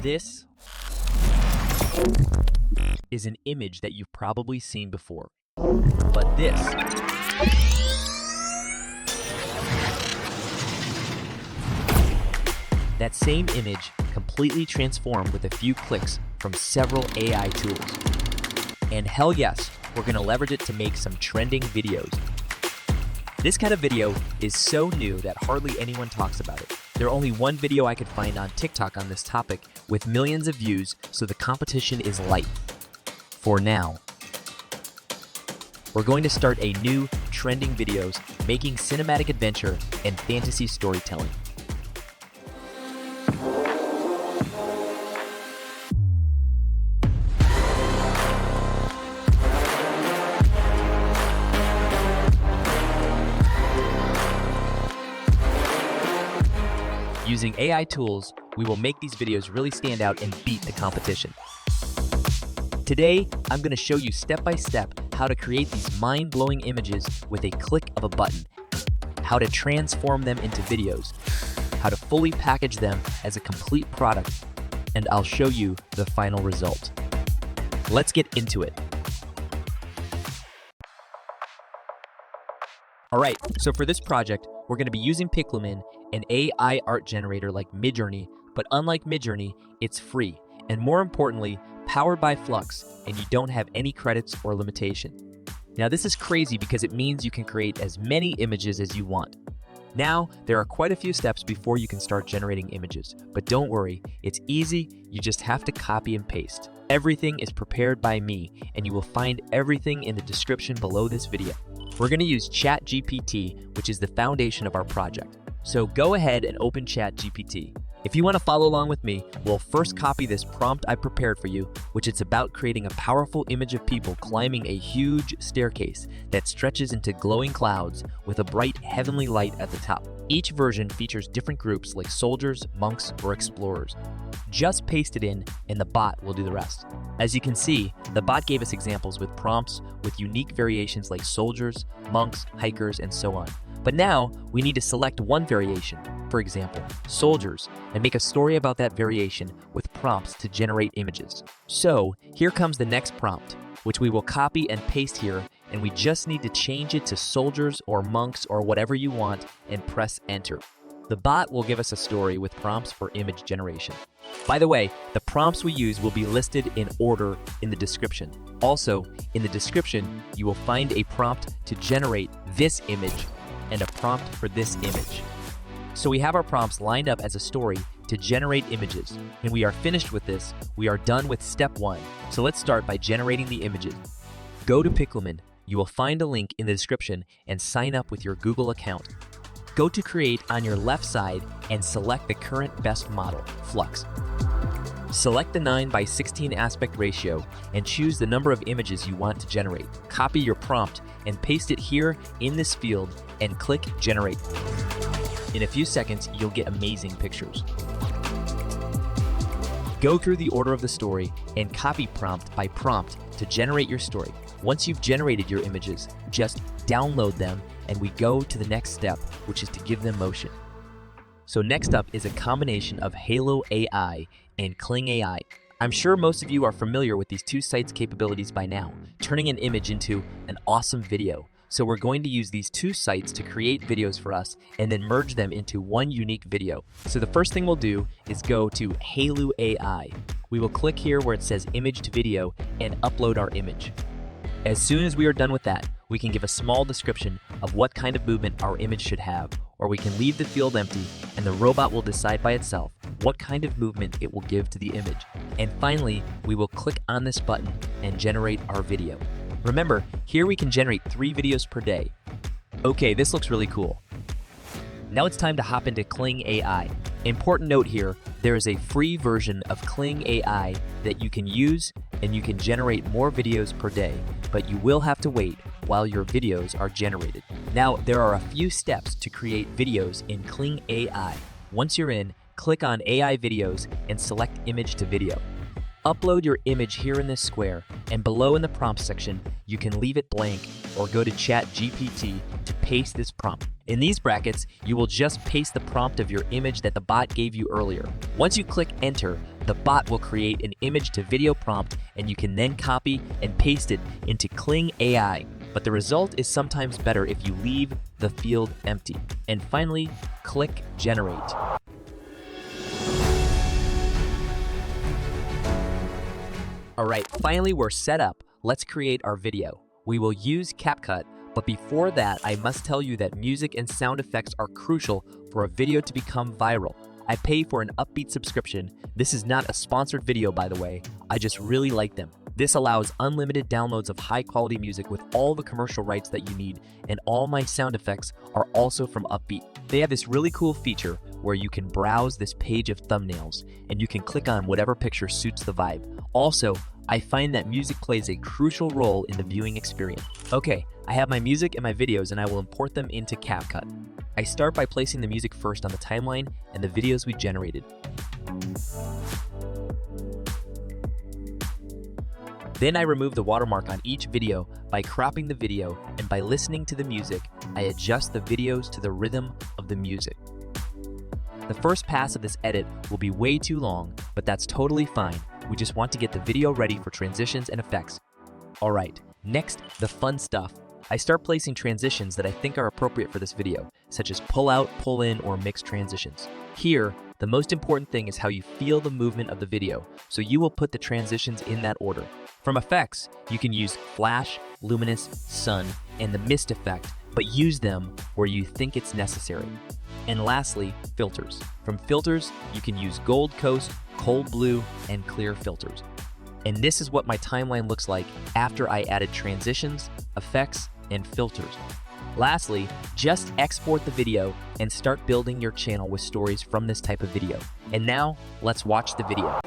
This is an image that you've probably seen before. But this that same image completely transformed with a few clicks from several AI tools. And hell yes, we're going to leverage it to make some trending videos. This kind of video is so new that hardly anyone talks about it. There's only one video I could find on TikTok on this topic with millions of views, so the competition is light. For now. We're going to start a new trending videos making cinematic adventure and fantasy storytelling. Using AI tools, we will make these videos really stand out and beat the competition. Today, I'm going to show you step-by-step how to create these mind-blowing images with a click of a button, how to transform them into videos, how to fully package them as a complete product, and I'll show you the final result. Let's get into it. Alright, so for this project, we're going to be using Pixelman, an AI art generator like Midjourney, but unlike Midjourney, it's free, and more importantly, powered by Flux, and you don't have any credits or limitation. Now this is crazy because it means you can create as many images as you want. Now, there are quite a few steps before you can start generating images, but don't worry, it's easy, you just have to copy and paste. Everything is prepared by me, and you will find everything in the description below this video. We're going to use ChatGPT, which is the foundation of our project. So go ahead and open ChatGPT. If you want to follow along with me, we'll first copy this prompt I prepared for you, which is about creating a powerful image of people climbing a huge staircase that stretches into glowing clouds with a bright heavenly light at the top. Each version features different groups like soldiers, monks, or explorers. Just paste it in and the bot will do the rest. As you can see, the bot gave us examples with prompts with unique variations like soldiers, monks, hikers, and so on. But now, we need to select one variation, for example, soldiers, and make a story about that variation with prompts to generate images. So, here comes the next prompt, which we will copy and paste here, and we just need to change it to soldiers or monks or whatever you want and press enter. The bot will give us a story with prompts for image generation. By the way, the prompts we use will be listed in order in the description. Also, in the description, you will find a prompt to generate this image and a prompt for this image. So we have our prompts lined up as a story to generate images, and we are finished with this. We are done with step 1. So let's start by generating the images. Go to Pixelman. You will find a link in the description and sign up with your Google account. Go to Create on your left side and select the current best model, Flux. Select the 9:16 aspect ratio and choose the number of images you want to generate. Copy your prompt and paste it here in this field and click Generate. In a few seconds, you'll get amazing pictures. Go through the order of the story and copy prompt by prompt to generate your story. Once you've generated your images, just download them and we go to the next step, which is to give them motion. So next up is a combination of Halo AI and Kling AI. I'm sure most of you are familiar with these two sites' capabilities by now, turning an image into an awesome video. So we're going to use these two sites to create videos for us and then merge them into one unique video. So the first thing we'll do is go to Halo AI. We will click here where it says image to video and upload our image. As soon as we are done with that, we can give a small description of what kind of movement our image should have, or we can leave the field empty and the robot will decide by itself what kind of movement it will give to the image. And finally, we will click on this button and generate our video. Remember, here we can generate 3 videos per day. Okay, this looks really cool. Now it's time to hop into Kling AI. Important note here, there is a free version of Kling AI that you can use and you can generate more videos per day, but you will have to wait while your videos are generated. Now, there are a few steps to create videos in Kling AI. Once you're in, click on AI videos and select image to video. Upload your image here in this square, and below in the prompt section, you can leave it blank or go to ChatGPT to paste this prompt. In these brackets, you will just paste the prompt of your image that the bot gave you earlier. Once you click enter, the bot will create an image to video prompt, and you can then copy and paste it into Kling AI. But the result is sometimes better if you leave the field empty. And finally, click generate. Alright, finally we're set up. Let's create our video. We will use CapCut, but before that, I must tell you that music and sound effects are crucial for a video to become viral. I pay for an upbeat subscription. This is not a sponsored video, by the way. I just really like them. This allows unlimited downloads of high-quality music with all the commercial rights that you need, and all my sound effects are also from Upbeat. They have this really cool feature where you can browse this page of thumbnails, and you can click on whatever picture suits the vibe. Also, I find that music plays a crucial role in the viewing experience. Okay, I have my music and my videos, and I will import them into CapCut. I start by placing the music first on the timeline and the videos we generated. Then I remove the watermark on each video by cropping the video, and by listening to the music, I adjust the videos to the rhythm of the music. The first pass of this edit will be way too long, but that's totally fine. We just want to get the video ready for transitions and effects. Alright, next, the fun stuff. I start placing transitions that I think are appropriate for this video, such as pull out, pull in, or mixed transitions. Here, the most important thing is how you feel the movement of the video, so you will put the transitions in that order. From effects, you can use flash, luminous, sun, and the mist effect, but use them where you think it's necessary. And lastly, filters. From filters, you can use Gold Coast, Cold Blue, and Clear filters. And this is what my timeline looks like after I added transitions, effects, and filters. Lastly, just export the video and start building your channel with stories from this type of video. And now, let's watch the video.